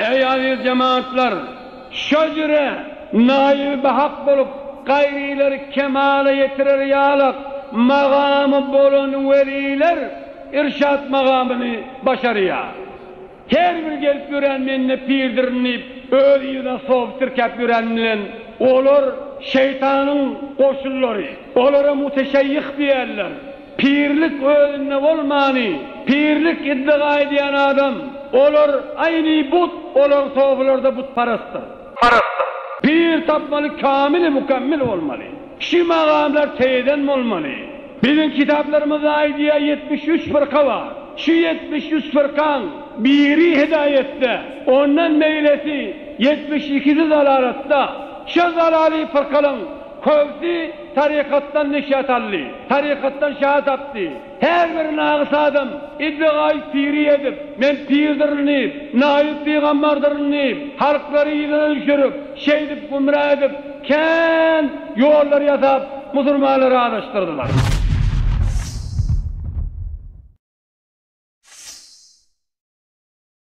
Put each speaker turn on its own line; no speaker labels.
Ey aziz cemaatler, şöcüre naib-i hak bolup gayrileri kemale yetirer yalak magamı bolun veliler irşat magamını başarıya. Her bir gelip görenmenine pirdirinip öğüyle soğuktur kep görenmen olur şeytanın koşulları, olur muteşeyyih diyerler. Pirlik önüne olmani, pirlik iddia ediyen adam olur aynı but, olur soğuklarda butparastır. Pir tapmalı kamil mükemmel olmalı. Şu makamlar teyiden olmalı. Bizim kitaplarımızda aydiye 73 fırka var. Şu 73 fırkan biri hidayette, ondan meylesi 72'si zalalatta. Şu zalali fırkanın kövsi tarikattan neşat alli, tarikattan şahat aptı. Her bir nağıs adam iddiayı piri edip, men pirdirinip, naib peygamberdirinip, halkları iyiden düşürüp, şeydip, gümrah edip, kend yolları yazıp, Müslümanları adaştırdılar.